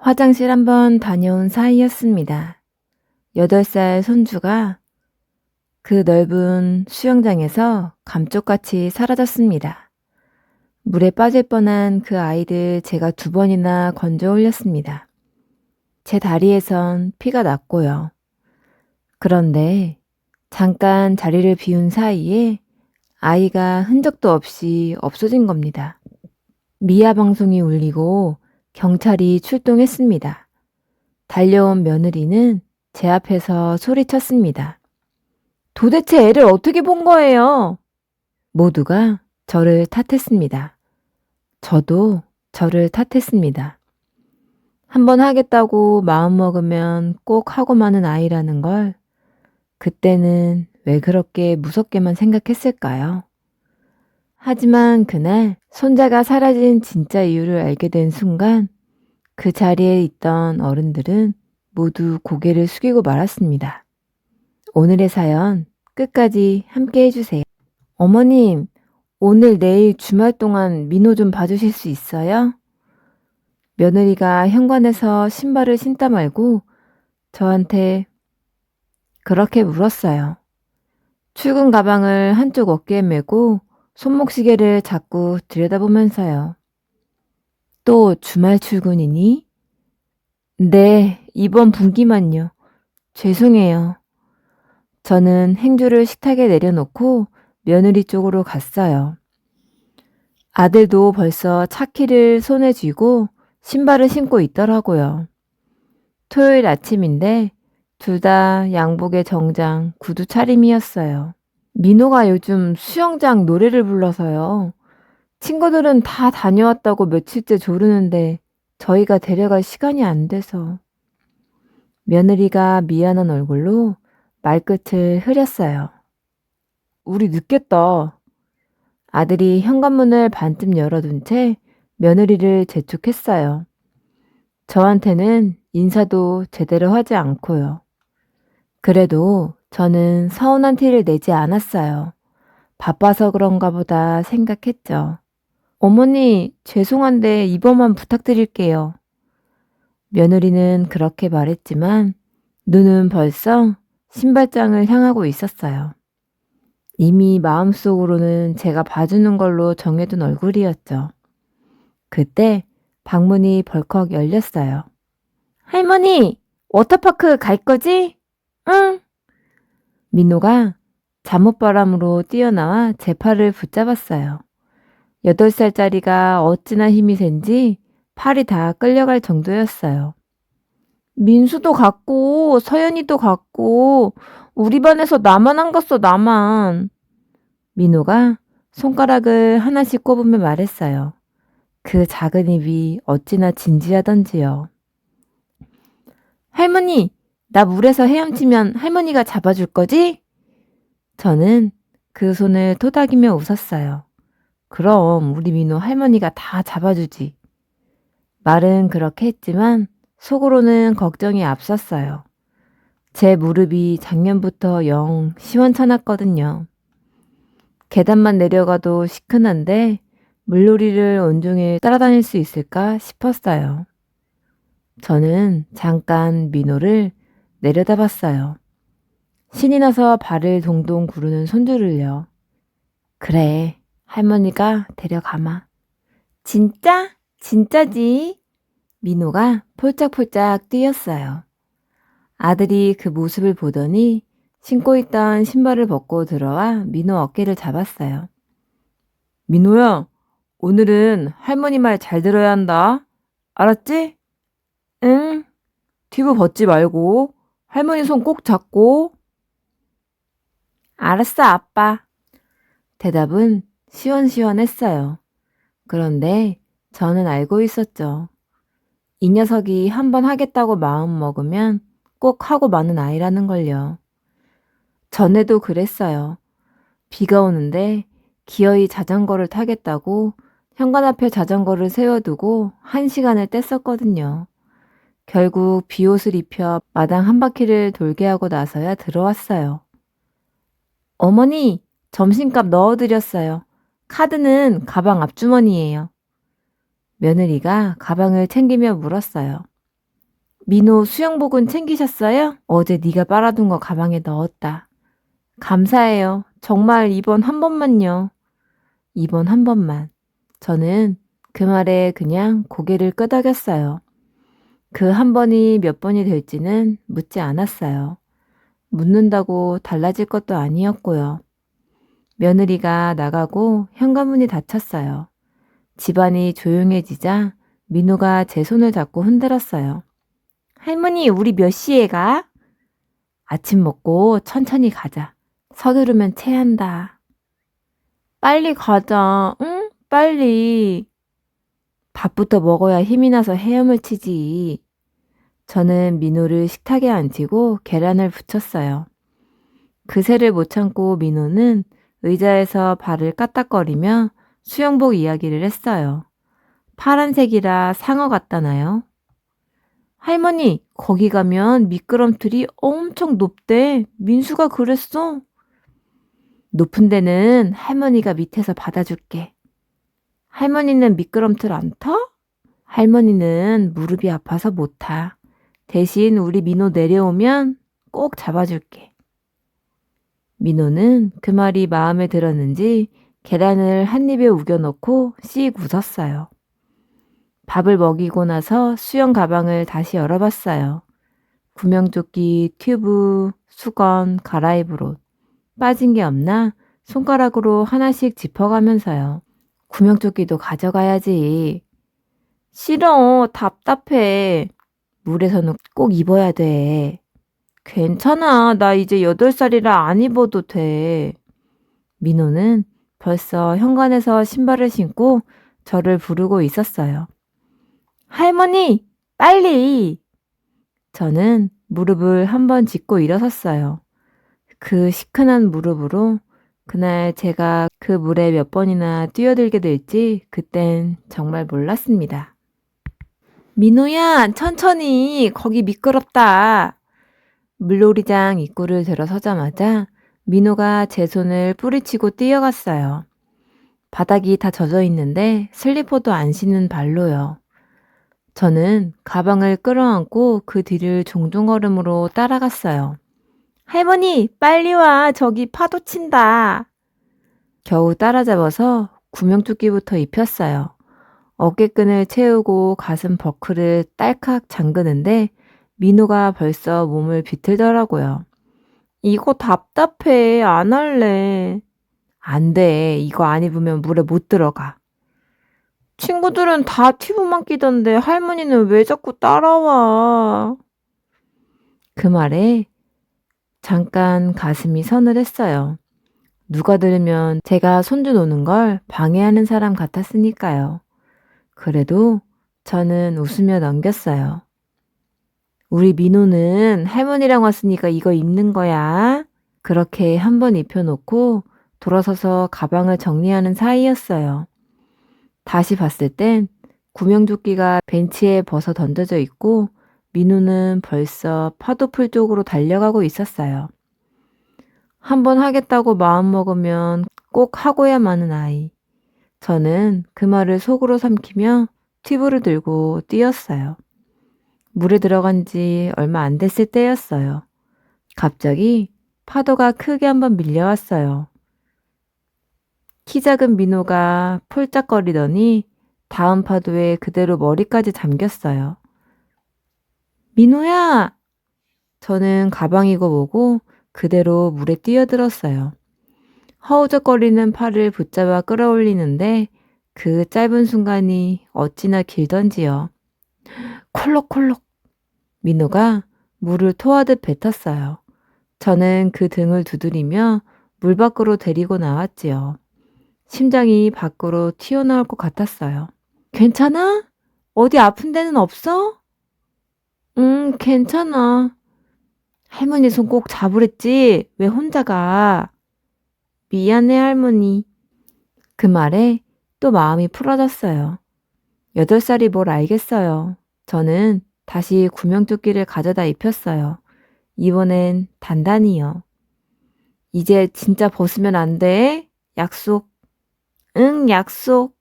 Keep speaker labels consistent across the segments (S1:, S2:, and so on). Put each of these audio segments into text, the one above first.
S1: 화장실 한번 다녀온 사이였습니다. 8살 손주가 그 넓은 수영장에서 감쪽같이 사라졌습니다. 물에 빠질 뻔한 그 아이를 제가 2번이나 건져 올렸습니다. 제 다리에선 피가 났고요. 그런데 잠깐 자리를 비운 사이에 아이가 흔적도 없이 없어진 겁니다. 미아 방송이 울리고 경찰이 출동했습니다. 달려온 며느리는 제 앞에서 소리쳤습니다. 도대체 애를 어떻게 본 거예요? 모두가 저를 탓했습니다. 저도 저를 탓했습니다. 한번 하겠다고 마음먹으면 꼭 하고 마는 아이라는 걸 그때는 왜 그렇게 무섭게만 생각했을까요? 하지만 그날 손자가 사라진 진짜 이유를 알게 된 순간 그 자리에 있던 어른들은 모두 고개를 숙이고 말았습니다. 오늘의 사연 끝까지 함께 해주세요. 어머님, 오늘 내일 주말 동안 민호 좀 봐주실 수 있어요? 며느리가 현관에서 신발을 신다 말고 저한테 그렇게 물었어요. 출근 가방을 한쪽 어깨에 메고 손목시계를 자꾸 들여다보면서요. 또 주말 출근이니? 네, 이번 분기만요. 죄송해요. 저는 행주를 식탁에 내려놓고 며느리 쪽으로 갔어요. 아들도 벌써 차키를 손에 쥐고 신발을 신고 있더라고요. 토요일 아침인데 둘 다 양복에 정장, 구두 차림이었어요. 민호가 요즘 수영장 노래를 불러서요. 친구들은 다 다녀왔다고 며칠째 조르는데 저희가 데려갈 시간이 안 돼서. 며느리가 미안한 얼굴로 말끝을 흐렸어요. 우리 늦겠다. 아들이 현관문을 반쯤 열어둔 채 며느리를 재촉했어요. 저한테는 인사도 제대로 하지 않고요. 그래도 저는 서운한 티를 내지 않았어요. 바빠서 그런가 보다 생각했죠. 어머니, 죄송한데 이번만 부탁드릴게요. 며느리는 그렇게 말했지만 눈은 벌써 신발장을 향하고 있었어요. 이미 마음속으로는 제가 봐주는 걸로 정해둔 얼굴이었죠. 그때 방문이 벌컥 열렸어요. 할머니, 워터파크 갈 거지? 응. 민호가 잠옷바람으로 뛰어나와 제 팔을 붙잡았어요. 8살짜리가 어찌나 힘이 센지 팔이 다 끌려갈 정도였어요. 민수도 갔고 서연이도 갔고 우리 반에서 나만 안 갔어, 나만. 민호가 손가락을 하나씩 꼽으며 말했어요. 그 작은 입이 어찌나 진지하던지요. 할머니, 나 물에서 헤엄치면 할머니가 잡아줄 거지? 저는 그 손을 토닥이며 웃었어요. 그럼 우리 민호 할머니가 다 잡아주지. 말은 그렇게 했지만 속으로는 걱정이 앞섰어요. 제 무릎이 작년부터 영 시원찮았거든요. 계단만 내려가도 시큰한데 물놀이를 온종일 따라다닐 수 있을까 싶었어요. 저는 잠깐 민호를 내려다봤어요. 신이 나서 발을 동동 구르는 손주를요. 그래, 할머니가 데려가마. 진짜? 진짜지? 민호가 폴짝폴짝 뛰었어요. 아들이 그 모습을 보더니 신고 있던 신발을 벗고 들어와 민호 어깨를 잡았어요. 민호야, 오늘은 할머니 말 잘 들어야 한다. 알았지? 응. 튜브 벗지 말고 할머니 손 꼭 잡고. 알았어, 아빠. 대답은 시원시원했어요. 그런데 저는 알고 있었죠. 이 녀석이 한번 하겠다고 마음먹으면 꼭 하고 마는 아이라는 걸요. 전에도 그랬어요. 비가 오는데 기어이 자전거를 타겠다고 현관 앞에 자전거를 세워두고 1시간을 뗐었거든요. 결국 비옷을 입혀 마당 한 바퀴를 돌게 하고 나서야 들어왔어요. 어머니, 점심값 넣어드렸어요. 카드는 가방 앞주머니예요. 며느리가 가방을 챙기며 물었어요. 민호 수영복은 챙기셨어요? 어제 네가 빨아둔 거 가방에 넣었다. 감사해요. 정말 이번 한 번만요. 이번 한 번만. 저는 그 말에 그냥 고개를 끄덕였어요. 그 한 번이 몇 번이 될지는 묻지 않았어요. 묻는다고 달라질 것도 아니었고요. 며느리가 나가고 현관문이 닫혔어요. 집안이 조용해지자 민호가 제 손을 잡고 흔들었어요. 할머니, 우리 몇 시에 가? 아침 먹고 천천히 가자. 서두르면 체한다. 빨리 가자. 응? 빨리. 밥부터 먹어야 힘이 나서 헤엄을 치지. 저는 민호를 식탁에 앉히고 계란을 부쳤어요. 그새를 못 참고 민호는 의자에서 발을 까딱거리며 수영복 이야기를 했어요. 파란색이라 상어 같다나요? 할머니, 거기 가면 미끄럼틀이 엄청 높대. 민수가 그랬어. 높은 데는 할머니가 밑에서 받아줄게. 할머니는 미끄럼틀 안 타? 할머니는 무릎이 아파서 못 타. 대신 우리 민호 내려오면 꼭 잡아줄게. 민호는 그 말이 마음에 들었는지 계란을 한 입에 우겨넣고 씩 웃었어요. 밥을 먹이고 나서 수영 가방을 다시 열어봤어요. 구명조끼, 튜브, 수건, 갈아입을 옷. 빠진 게 없나 손가락으로 하나씩 짚어가면서요. 구명조끼도 가져가야지. 싫어, 답답해. 물에서는 꼭 입어야 돼. 괜찮아, 나 이제 8살이라 안 입어도 돼. 민호는 벌써 현관에서 신발을 신고 저를 부르고 있었어요. 할머니, 빨리! 저는 무릎을 한번 짚고 일어섰어요. 그 시큰한 무릎으로 그날 제가 그 물에 몇 번이나 뛰어들게 될지 그땐 정말 몰랐습니다. 민호야, 천천히. 거기 미끄럽다. 물놀이장 입구를 들어서자마자 민호가 제 손을 뿌리치고 뛰어갔어요. 바닥이 다 젖어 있는데 슬리퍼도 안 신은 발로요. 저는 가방을 끌어안고 그 뒤를 종종걸음으로 따라갔어요. 할머니, 빨리 와. 저기 파도 친다. 겨우 따라잡아서 구명조끼부터 입혔어요. 어깨끈을 채우고 가슴 버클을 딸칵 잠그는데 민호가 벌써 몸을 비틀더라고요. 이거 답답해. 안 할래. 안 돼. 이거 안 입으면 물에 못 들어가. 친구들은 다 튜브만 끼던데 할머니는 왜 자꾸 따라와? 그 말에 잠깐 가슴이 서늘했어요. 누가 들으면 제가 손주 노는 걸 방해하는 사람 같았으니까요. 그래도 저는 웃으며 넘겼어요. 우리 민호는 할머니랑 왔으니까 이거 입는 거야. 그렇게 한번 입혀놓고 돌아서서 가방을 정리하는 사이였어요. 다시 봤을 땐 구명조끼가 벤치에 벗어 던져져 있고 민호는 벌써 파도풀 쪽으로 달려가고 있었어요. 한번 하겠다고 마음먹으면 꼭 하고야 마는 아이. 저는 그 말을 속으로 삼키며 튜브를 들고 뛰었어요. 물에 들어간 지 얼마 안 됐을 때였어요. 갑자기 파도가 크게 한번 밀려왔어요. 키 작은 민호가 폴짝거리더니 다음 파도에 그대로 머리까지 잠겼어요. 민호야! 저는 가방이고 뭐고 그대로 물에 뛰어들었어요. 허우적거리는 팔을 붙잡아 끌어올리는데 그 짧은 순간이 어찌나 길던지요. 콜록콜록. 민호가 물을 토하듯 뱉었어요. 저는 그 등을 두드리며 물 밖으로 데리고 나왔지요. 심장이 밖으로 튀어나올 것 같았어요. 괜찮아? 어디 아픈 데는 없어? 응, 괜찮아. 할머니 손 꼭 잡으랬지? 왜 혼자 가? 미안해, 할머니. 그 말에 또 마음이 풀어졌어요. 8살이 뭘 알겠어요. 저는 다시 구명조끼를 가져다 입혔어요. 이번엔 단단히요. 이제 진짜 벗으면 안 돼? 약속. 응, 약속.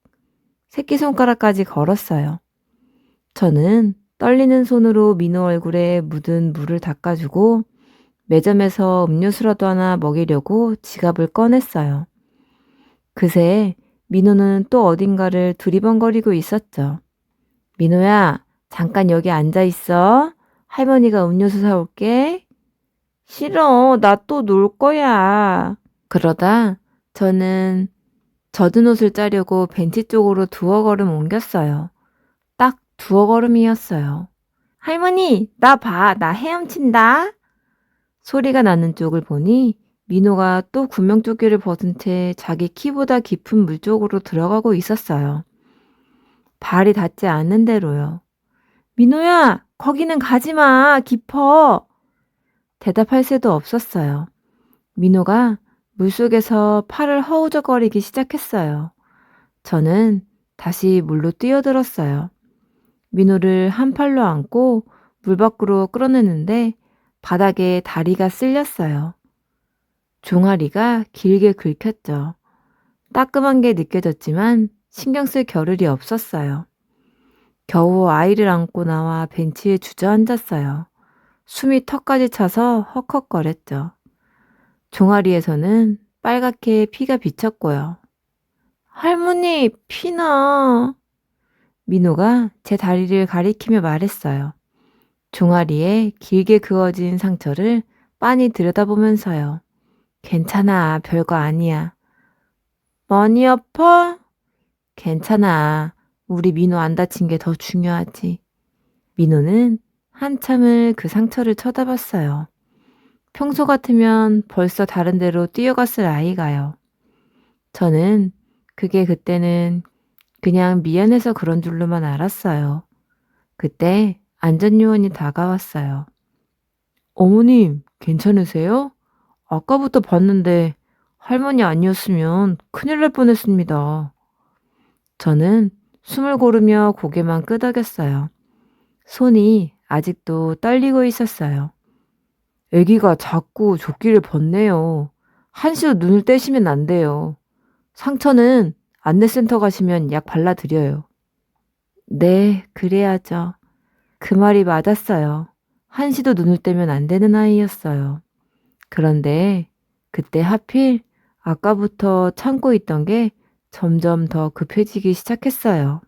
S1: 새끼손가락까지 걸었어요. 저는 떨리는 손으로 민호 얼굴에 묻은 물을 닦아주고 매점에서 음료수라도 하나 먹이려고 지갑을 꺼냈어요. 그새 민호는 또 어딘가를 두리번거리고 있었죠. 민호야, 잠깐 여기 앉아 있어. 할머니가 음료수 사올게. 싫어, 나 또 놀 거야. 그러다 저는 젖은 옷을 짜려고 벤치 쪽으로 두어 걸음 옮겼어요. 딱 두어 걸음이었어요. 할머니, 나 봐. 나 헤엄친다. 소리가 나는 쪽을 보니 민호가 또 구명조끼를 벗은 채 자기 키보다 깊은 물 쪽으로 들어가고 있었어요. 발이 닿지 않는 대로요. 민호야, 거기는 가지 마. 깊어. 대답할 새도 없었어요. 민호가 물속에서 팔을 허우적거리기 시작했어요. 저는 다시 물로 뛰어들었어요. 민호를 한 팔로 안고 물 밖으로 끌어내는데 바닥에 다리가 쓸렸어요. 종아리가 길게 긁혔죠. 따끔한 게 느껴졌지만 신경 쓸 겨를이 없었어요. 겨우 아이를 안고 나와 벤치에 주저앉았어요. 숨이 턱까지 차서 헉헉거렸죠. 종아리에서는 빨갛게 피가 비쳤고요. 할머니, 피나. 민호가 제 다리를 가리키며 말했어요. 종아리에 길게 그어진 상처를 빤히 들여다보면서요. 괜찮아, 별거 아니야. 많이 아파? 괜찮아. 우리 민호 안 다친 게 더 중요하지. 민호는 한참을 그 상처를 쳐다봤어요. 평소 같으면 벌써 다른 데로 뛰어갔을 아이가요. 저는 그게 그때는 그냥 미안해서 그런 줄로만 알았어요. 그때 안전요원이 다가왔어요. 어머님, 괜찮으세요? 아까부터 봤는데 할머니 아니었으면 큰일 날 뻔했습니다. 저는 숨을 고르며 고개만 끄덕였어요. 손이 아직도 떨리고 있었어요. 아기가 자꾸 조끼를 벗네요. 한시도 눈을 떼시면 안 돼요. 상처는 안내센터 가시면 약 발라드려요. 네, 그래야죠. 그 말이 맞았어요. 한시도 눈을 떼면 안 되는 아이였어요. 그런데 그때 하필 아까부터 참고 있던 게 점점 더 급해지기 시작했어요.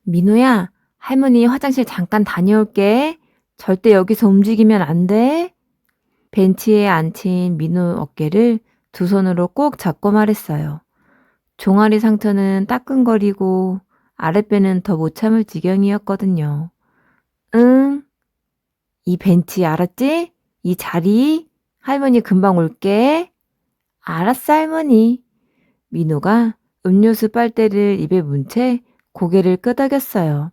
S1: 민호야, 할머니 화장실 잠깐 다녀올게. 절대 여기서 움직이면 안 돼. 벤치에 앉힌 민호 어깨를 두 손으로 꼭 잡고 말했어요. 종아리 상처는 따끔거리고 아랫배는 더 못 참을 지경이었거든요. 응, 이 벤치 알았지? 이 자리? 할머니 금방 올게. 알았어, 할머니. 민호가 음료수 빨대를 입에 문 채 고개를 끄덕였어요.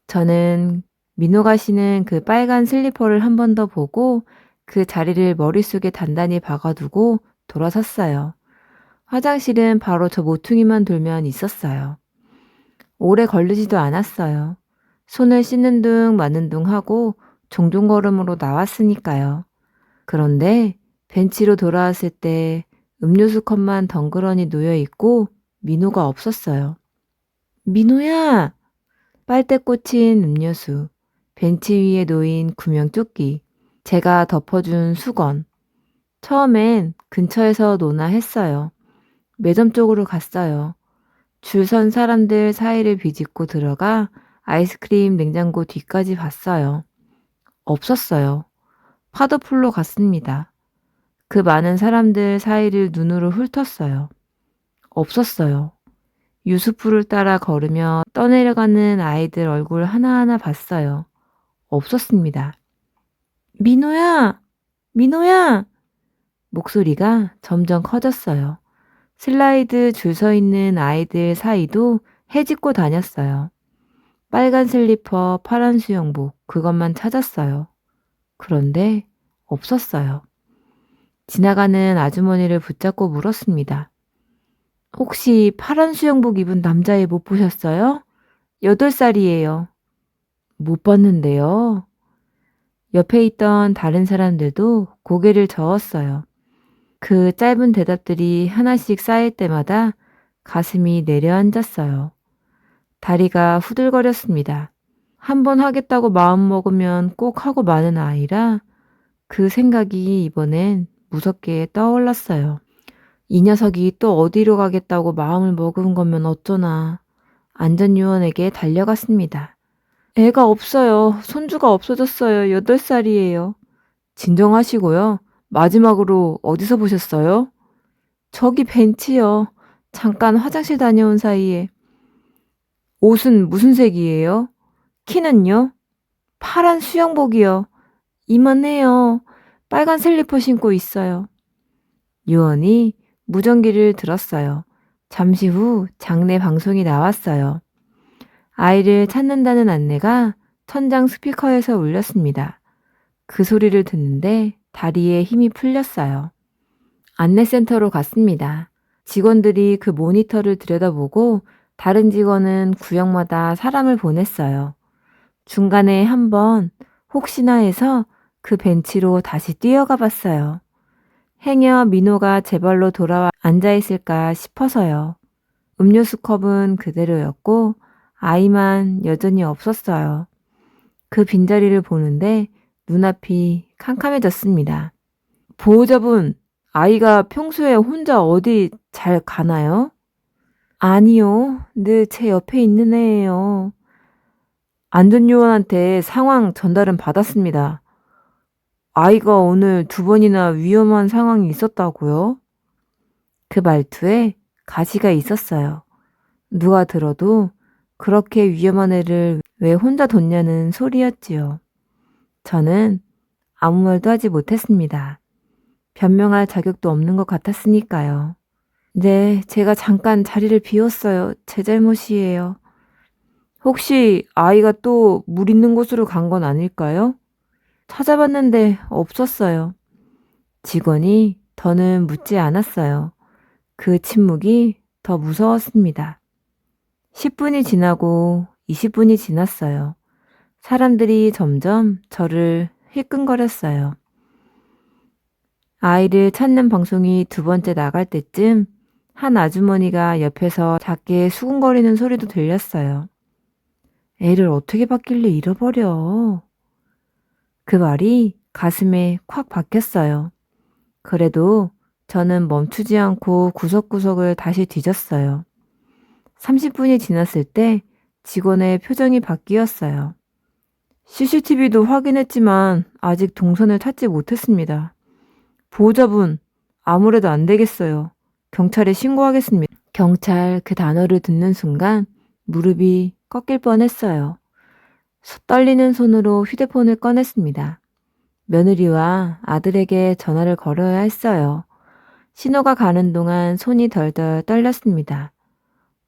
S1: 저는 민호가 신은 그 빨간 슬리퍼를 한 번 더 보고 그 자리를 머릿속에 단단히 박아두고 돌아섰어요. 화장실은 바로 저 모퉁이만 돌면 있었어요. 오래 걸리지도 않았어요. 손을 씻는 둥 마는 둥 하고 종종 걸음으로 나왔으니까요. 그런데 벤치로 돌아왔을 때 음료수 컵만 덩그러니 놓여 있고 민호가 없었어요. 민호야! 빨대 꽂힌 음료수, 벤치 위에 놓인 구명조끼, 제가 덮어준 수건. 처음엔 근처에서 노나 했어요. 매점 쪽으로 갔어요. 줄 선 사람들 사이를 비집고 들어가 아이스크림 냉장고 뒤까지 봤어요. 없었어요. 파도풀로 갔습니다. 그 많은 사람들 사이를 눈으로 훑었어요. 없었어요. 유수풀을 따라 걸으며 떠내려가는 아이들 얼굴 하나하나 봤어요. 없었습니다. 민호야! 민호야! 목소리가 점점 커졌어요. 슬라이드 줄 서 있는 아이들 사이도 헤집고 다녔어요. 빨간 슬리퍼, 파란 수영복, 그것만 찾았어요. 그런데 없었어요. 지나가는 아주머니를 붙잡고 물었습니다. 혹시 파란 수영복 입은 남자애 못 보셨어요? 8살이에요. 못 봤는데요. 옆에 있던 다른 사람들도 고개를 저었어요. 그 짧은 대답들이 하나씩 쌓일 때마다 가슴이 내려앉았어요. 다리가 후들거렸습니다. 한번 하겠다고 마음먹으면 꼭 하고 마는 아이라 그 생각이 이번엔 무섭게 떠올랐어요. 이 녀석이 또 어디로 가겠다고 마음을 먹은 거면 어쩌나. 안전요원에게 달려갔습니다. 애가 없어요. 손주가 없어졌어요. 8살이에요. 진정하시고요. 마지막으로 어디서 보셨어요? 저기 벤치요. 잠깐 화장실 다녀온 사이에. 옷은 무슨 색이에요? 키는요? 파란 수영복이요. 이만해요. 빨간 슬리퍼 신고 있어요. 요원이 무전기를 들었어요. 잠시 후 장내 방송이 나왔어요. 아이를 찾는다는 안내가 천장 스피커에서 울렸습니다. 그 소리를 듣는데 다리에 힘이 풀렸어요. 안내센터로 갔습니다. 직원들이 그 모니터를 들여다보고 다른 직원은 구역마다 사람을 보냈어요. 중간에 한번 혹시나 해서 그 벤치로 다시 뛰어가 봤어요. 행여 민호가 제 발로 돌아와 앉아있을까 싶어서요. 음료수 컵은 그대로였고 아이만 여전히 없었어요. 그 빈자리를 보는데 눈앞이 캄캄해졌습니다. 보호자분, 아이가 평소에 혼자 어디 잘 가나요? 아니요, 늘 제 옆에 있는 애예요. 안전요원한테 상황 전달은 받았습니다. 아이가 오늘 2번이나 위험한 상황이 있었다고요? 그 말투에 가시가 있었어요. 누가 들어도 그렇게 위험한 애를 왜 혼자 뒀냐는 소리였지요. 저는 아무 말도 하지 못했습니다. 변명할 자격도 없는 것 같았으니까요. 네, 제가 잠깐 자리를 비웠어요. 제 잘못이에요. 혹시 아이가 또 물 있는 곳으로 간 건 아닐까요? 찾아봤는데 없었어요. 직원이 더는 묻지 않았어요. 그 침묵이 더 무서웠습니다. 10분이 지나고 20분이 지났어요. 사람들이 점점 저를 힐끔거렸어요. 아이를 찾는 방송이 2번째 나갈 때쯤 한 아주머니가 옆에서 작게 수군거리는 소리도 들렸어요. 애를 어떻게 받길래 잃어버려? 그 말이 가슴에 콱 박혔어요. 그래도 저는 멈추지 않고 구석구석을 다시 뒤졌어요. 30분이 지났을 때 직원의 표정이 바뀌었어요. CCTV도 확인했지만 아직 동선을 찾지 못했습니다. 보호자분, 아무래도 안 되겠어요. 경찰에 신고하겠습니다. 경찰 그 단어를 듣는 순간 무릎이 꺾일 뻔했어요. 떨리는 손으로 휴대폰을 꺼냈습니다. 며느리와 아들에게 전화를 걸어야 했어요. 신호가 가는 동안 손이 덜덜 떨렸습니다.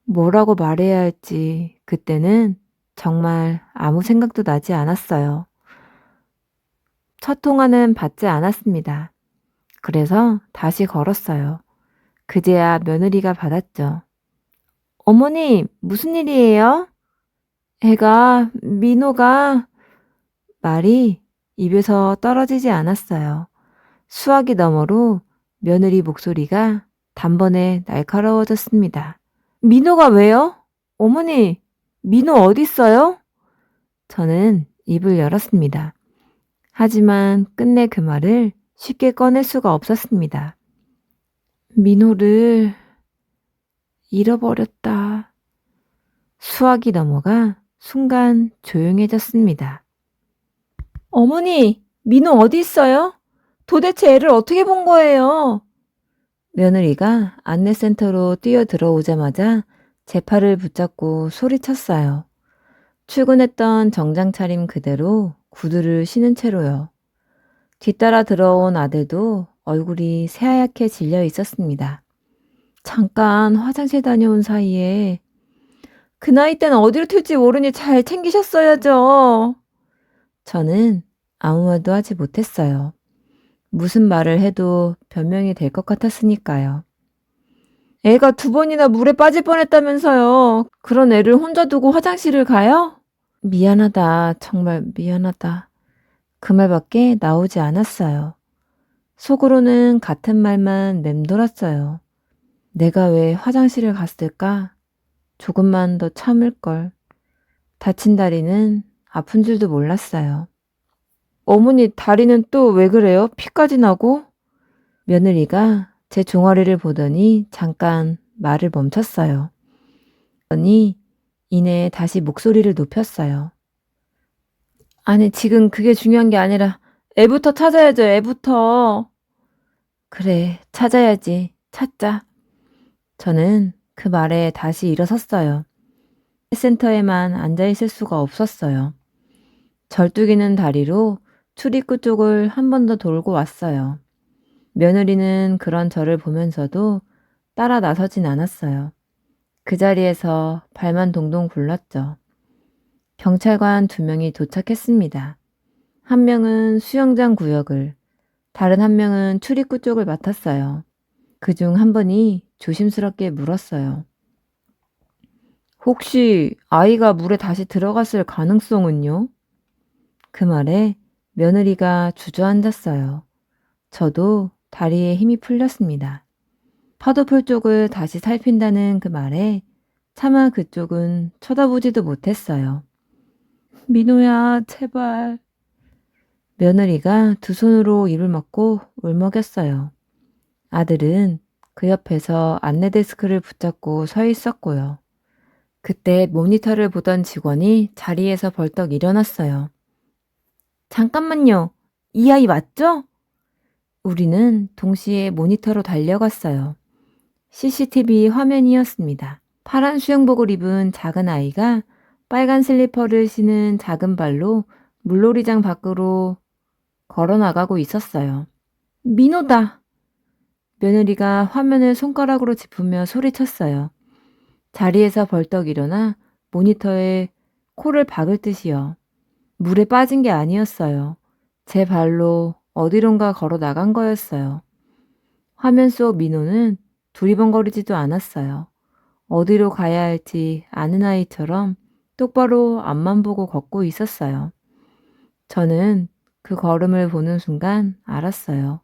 S1: 뭐라고 말해야 할지 그때는 정말 아무 생각도 나지 않았어요. 첫 통화는 받지 않았습니다. 그래서 다시 걸었어요. 그제야 며느리가 받았죠. 어머니, 무슨 일이에요? 애가, 민호가... 말이 입에서 떨어지지 않았어요. 수화기 너머로 며느리 목소리가 단번에 날카로워졌습니다. 민호가 왜요? 어머니, 민호 어딨어요? 저는 입을 열었습니다. 하지만 끝내 그 말을 쉽게 꺼낼 수가 없었습니다. 민호를 잃어버렸다. 수화기 너머가 순간 조용해졌습니다. 어머니, 민호 어디 있어요? 도대체 애를 어떻게 본 거예요? 며느리가 안내센터로 뛰어 들어오자마자 제 팔을 붙잡고 소리쳤어요. 출근했던 정장 차림 그대로 구두를 신은 채로요. 뒤따라 들어온 아들도 얼굴이 새하얗게 질려 있었습니다. 잠깐 화장실 다녀온 사이에 그 나이 때는 어디로 튈지 모르니 잘 챙기셨어야죠. 저는 아무 말도 하지 못했어요. 무슨 말을 해도 변명이 될 것 같았으니까요. 애가 2번이나 물에 빠질 뻔했다면서요. 그런 애를 혼자 두고 화장실을 가요? 미안하다. 정말 미안하다. 그 말밖에 나오지 않았어요. 속으로는 같은 말만 맴돌았어요. 내가 왜 화장실을 갔을까? 조금만 더 참을걸. 다친 다리는 아픈 줄도 몰랐어요. 어머니 다리는 또 왜 그래요? 피까지 나고? 며느리가 제 종아리를 보더니 잠깐 말을 멈췄어요. 그러더니 이내 다시 목소리를 높였어요. 아니, 지금 그게 중요한 게 아니라 애부터 찾아야죠, 애부터. 그래, 찾아야지. 찾자. 저는 그 말에 다시 일어섰어요. 센터에만 앉아있을 수가 없었어요. 절뚝이는 다리로 출입구 쪽을 한 번 더 돌고 왔어요. 며느리는 그런 저를 보면서도 따라 나서진 않았어요. 그 자리에서 발만 동동 굴렀죠. 경찰관 2명이 도착했습니다. 한 명은 수영장 구역을, 다른 한 명은 출입구 쪽을 맡았어요. 그중 한 분이 조심스럽게 물었어요. 혹시 아이가 물에 다시 들어갔을 가능성은요? 그 말에 며느리가 주저앉았어요. 저도 다리에 힘이 풀렸습니다. 파도풀 쪽을 다시 살핀다는 그 말에 차마 그쪽은 쳐다보지도 못했어요. 민호야, 제발. 며느리가 2손으로 입을 막고 울먹였어요. 아들은 그 옆에서 안내데스크를 붙잡고 서 있었고요. 그때 모니터를 보던 직원이 자리에서 벌떡 일어났어요. 잠깐만요. 이 아이 맞죠? 우리는 동시에 모니터로 달려갔어요. CCTV 화면이었습니다. 파란 수영복을 입은 작은 아이가 빨간 슬리퍼를 신은 작은 발로 물놀이장 밖으로 걸어 나가고 있었어요. 민호다! 며느리가 화면을 손가락으로 짚으며 소리쳤어요. 자리에서 벌떡 일어나 모니터에 코를 박을 듯이요. 물에 빠진 게 아니었어요. 제 발로 어디론가 걸어 나간 거였어요. 화면 속 민호는 두리번거리지도 않았어요. 어디로 가야 할지 아는 아이처럼 똑바로 앞만 보고 걷고 있었어요. 저는 그 걸음을 보는 순간 알았어요.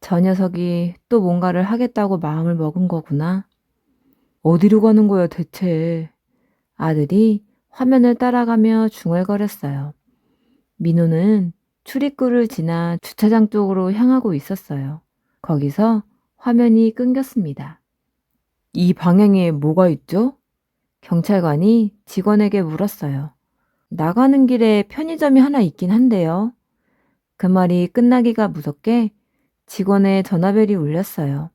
S1: 저 녀석이 또 뭔가를 하겠다고 마음을 먹은 거구나. 어디로 가는 거야 대체? 아들이 화면을 따라가며 중얼거렸어요. 민호는 출입구를 지나 주차장 쪽으로 향하고 있었어요. 거기서 화면이 끊겼습니다. 이 방향에 뭐가 있죠? 경찰관이 직원에게 물었어요. 나가는 길에 편의점이 하나 있긴 한데요. 그 말이 끝나기가 무섭게 직원의 전화벨이 울렸어요.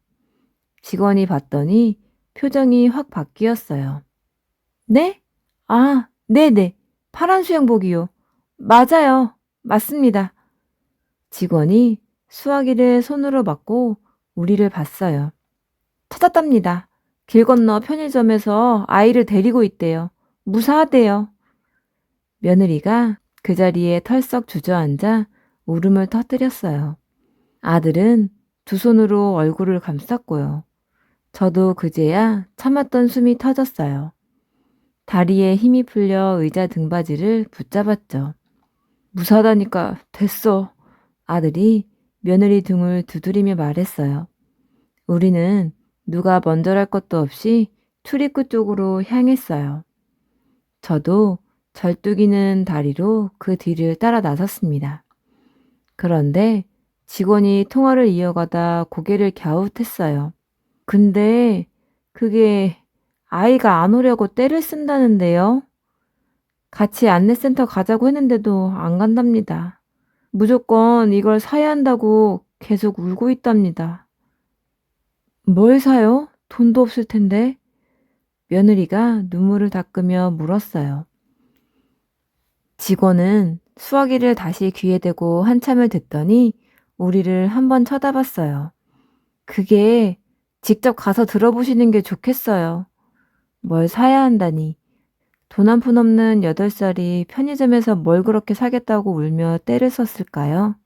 S1: 직원이 봤더니 표정이 확 바뀌었어요. 네? 아, 네네. 파란 수영복이요. 맞아요. 맞습니다. 직원이 수화기를 손으로 막고 우리를 봤어요. 찾았답니다. 길 건너 편의점에서 아이를 데리고 있대요. 무사하대요. 며느리가 그 자리에 털썩 주저앉아 울음을 터뜨렸어요. 아들은 2손으로 얼굴을 감쌌고요. 저도 그제야 참았던 숨이 터졌어요. 다리에 힘이 풀려 의자 등받이를 붙잡았죠. 무사하다니까 됐어. 아들이 며느리 등을 두드리며 말했어요. 우리는 누가 먼저랄 것도 없이 출입구 쪽으로 향했어요. 저도 절뚝이는 다리로 그 뒤를 따라 나섰습니다. 그런데 직원이 통화를 이어가다 고개를 갸웃했어요. 근데 그게 아이가 안 오려고 떼를 쓴다는데요. 같이 안내센터 가자고 했는데도 안 간답니다. 무조건 이걸 사야 한다고 계속 울고 있답니다. 뭘 사요? 돈도 없을 텐데. 며느리가 눈물을 닦으며 물었어요. 직원은 수화기를 다시 귀에 대고 한참을 듣더니 우리를 한번 쳐다봤어요. 그게 직접 가서 들어보시는 게 좋겠어요. 뭘 사야 한다니. 돈 한 푼 없는 8살이 편의점에서 뭘 그렇게 사겠다고 울며 떼를 썼을까요?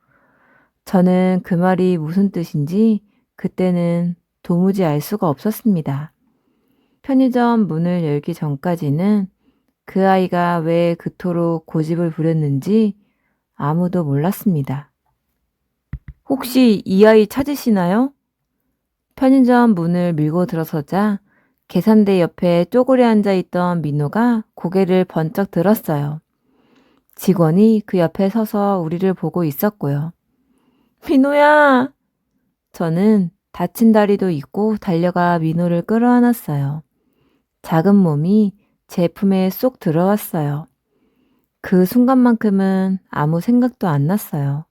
S1: 저는 그 말이 무슨 뜻인지 그때는 도무지 알 수가 없었습니다. 편의점 문을 열기 전까지는 그 아이가 왜 그토록 고집을 부렸는지 아무도 몰랐습니다. 혹시 이 아이 찾으시나요? 편의점 문을 밀고 들어서자 계산대 옆에 쪼그려 앉아있던 민호가 고개를 번쩍 들었어요. 직원이 그 옆에 서서 우리를 보고 있었고요. 민호야! 저는 다친 다리도 있고 달려가 민호를 끌어안았어요. 작은 몸이 제 품에 쏙 들어왔어요. 그 순간만큼은 아무 생각도 안 났어요.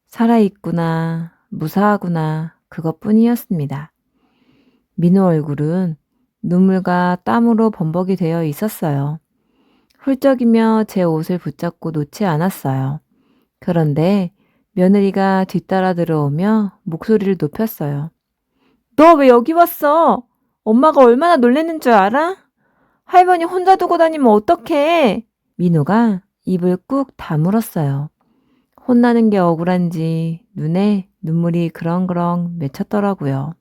S1: 살아있구나, 무사하구나, 그것뿐이었습니다. 민호 얼굴은 눈물과 땀으로 범벅이 되어 있었어요. 훌쩍이며 제 옷을 붙잡고 놓지 않았어요. 그런데 며느리가 뒤따라 들어오며 목소리를 높였어요. 너 왜 여기 왔어? 엄마가 얼마나 놀랬는 줄 알아? 할머니 혼자 두고 다니면 어떡해? 민호가 입을 꾹 다물었어요. 혼나는 게 억울한지 눈에 눈물이 그렁그렁 맺혔더라고요.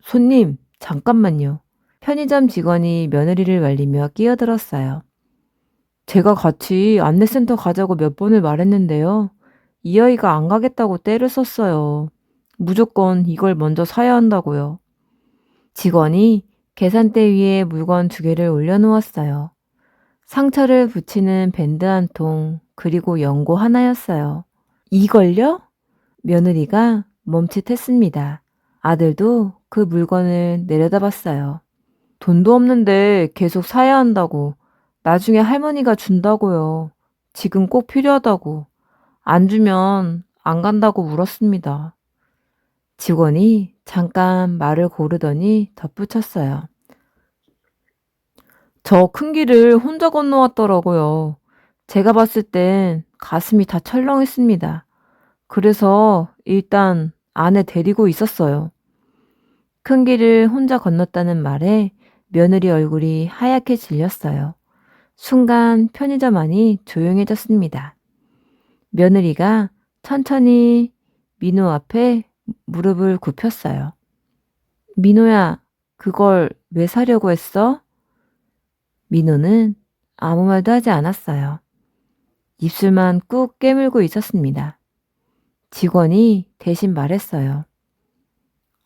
S1: 손님, 잠깐만요. 편의점 직원이 며느리를 말리며 끼어들었어요. 제가 같이 안내센터 가자고 몇 번을 말했는데요. 이 아이가 안 가겠다고 떼를 썼어요. 무조건 이걸 먼저 사야 한다고요. 직원이 계산대 위에 물건 2개를 올려놓았어요. 상처를 붙이는 밴드 1통, 그리고 연고 하나였어요. 이걸요? 며느리가 멈칫했습니다. 아들도 그 물건을 내려다봤어요. 돈도 없는데 계속 사야 한다고. 나중에 할머니가 준다고요. 지금 꼭 필요하다고. 안 주면 안 간다고 물었습니다. 직원이 잠깐 말을 고르더니 덧붙였어요. 저 큰 길을 혼자 건너왔더라고요. 제가 봤을 땐 가슴이 다 철렁했습니다. 그래서 일단 아내 데리고 있었어요. 큰 길을 혼자 건넜다는 말에 며느리 얼굴이 하얗게 질렸어요. 순간 편의점 안이 조용해졌습니다. 며느리가 천천히 민호 앞에 무릎을 굽혔어요. 민호야, 그걸 왜 사려고 했어? 민호는 아무 말도 하지 않았어요. 입술만 꾹 깨물고 있었습니다. 직원이 대신 말했어요.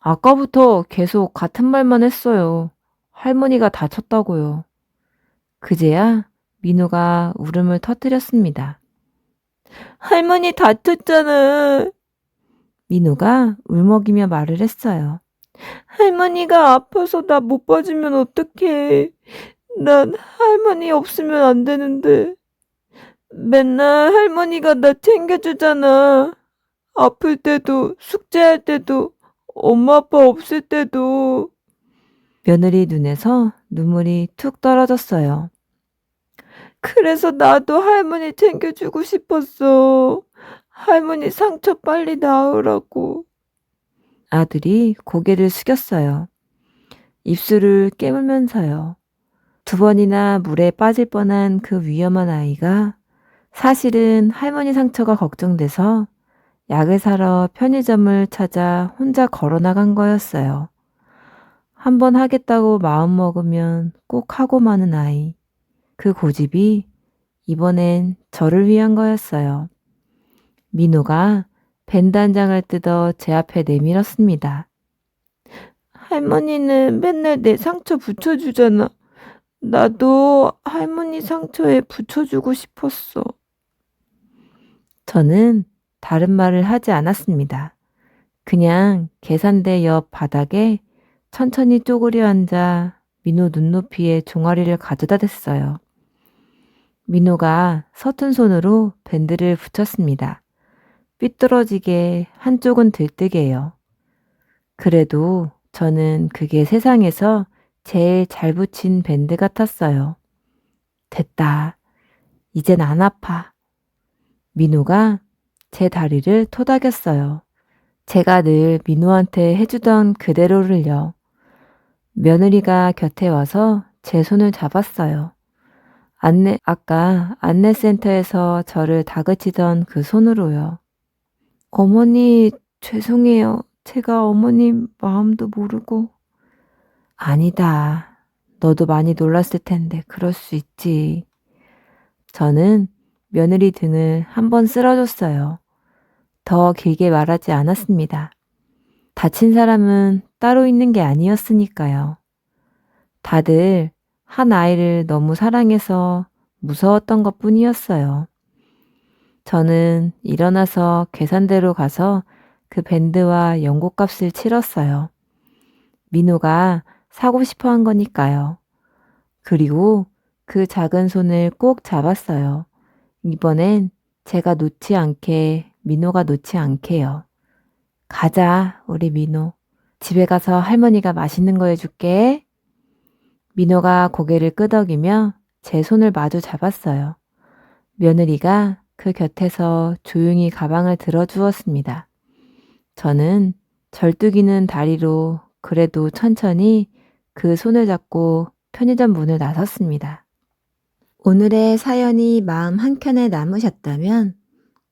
S1: 아까부터 계속 같은 말만 했어요. 할머니가 다쳤다고요. 그제야 민호가 울음을 터뜨렸습니다. 할머니 다쳤잖아. 민호가 울먹이며 말을 했어요. 할머니가 아파서 나 못 봐주면 어떡해. 난 할머니 없으면 안 되는데. 맨날 할머니가 나 챙겨주잖아. 아플 때도, 숙제할 때도, 엄마 아빠 없을 때도. 며느리 눈에서 눈물이 툭 떨어졌어요. 그래서 나도 할머니 챙겨주고 싶었어. 할머니 상처 빨리 나으라고. 아들이 고개를 숙였어요. 입술을 깨물면서요. 2번이나 물에 빠질 뻔한 그 위험한 아이가 사실은 할머니 상처가 걱정돼서 약을 사러 편의점을 찾아 혼자 걸어 나간 거였어요. 1번 하겠다고 마음먹으면 꼭 하고 마는 아이. 그 고집이 이번엔 저를 위한 거였어요. 민호가 밴드 1장을 뜯어 제 앞에 내밀었습니다. 할머니는 맨날 내 상처 붙여주잖아. 나도 할머니 상처에 붙여주고 싶었어. 저는 다른 말을 하지 않았습니다. 그냥 계산대 옆 바닥에 천천히 쪼그려 앉아 민호 눈높이에 종아리를 가져다 댔어요. 민호가 서툰 손으로 밴드를 붙였습니다. 삐뚤어지게 한쪽은 들뜨게요. 그래도 저는 그게 세상에서 제일 잘 붙인 밴드 같았어요. 됐다. 이젠 안 아파. 민호가 제 다리를 토닥였어요. 제가 늘 민호한테 해주던 그대로를요. 며느리가 곁에 와서 제 손을 잡았어요. 아까 안내센터에서 저를 다그치던 그 손으로요. 어머니, 죄송해요. 제가 어머님 마음도 모르고. 아니다. 너도 많이 놀랐을 텐데 그럴 수 있지. 저는 며느리 등을 1번 쓸어줬어요. 더 길게 말하지 않았습니다. 다친 사람은 따로 있는 게 아니었으니까요. 다들 한 아이를 너무 사랑해서 무서웠던 것뿐이었어요. 저는 일어나서 계산대로 가서 그 밴드와 연고값을 치렀어요. 민호가 사고 싶어 한 거니까요. 그리고 그 작은 손을 꼭 잡았어요. 이번엔 제가 놓지 않게, 민호가 놓지 않게요. 가자, 우리 민호. 집에 가서 할머니가 맛있는 거 해줄게. 민호가 고개를 끄덕이며 제 손을 마주 잡았어요. 며느리가 그 곁에서 조용히 가방을 들어주었습니다. 저는 절뚝이는 다리로 그래도 천천히 그 손을 잡고 편의점 문을 나섰습니다. 오늘의 사연이 마음 한켠에 남으셨다면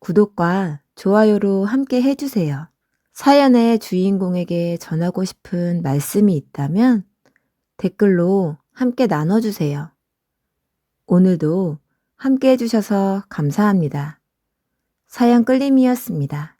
S1: 구독과 좋아요로 함께 해주세요. 사연의 주인공에게 전하고 싶은 말씀이 있다면 댓글로 함께 나눠주세요. 오늘도 함께 해주셔서 감사합니다. 사연 끌림이었습니다.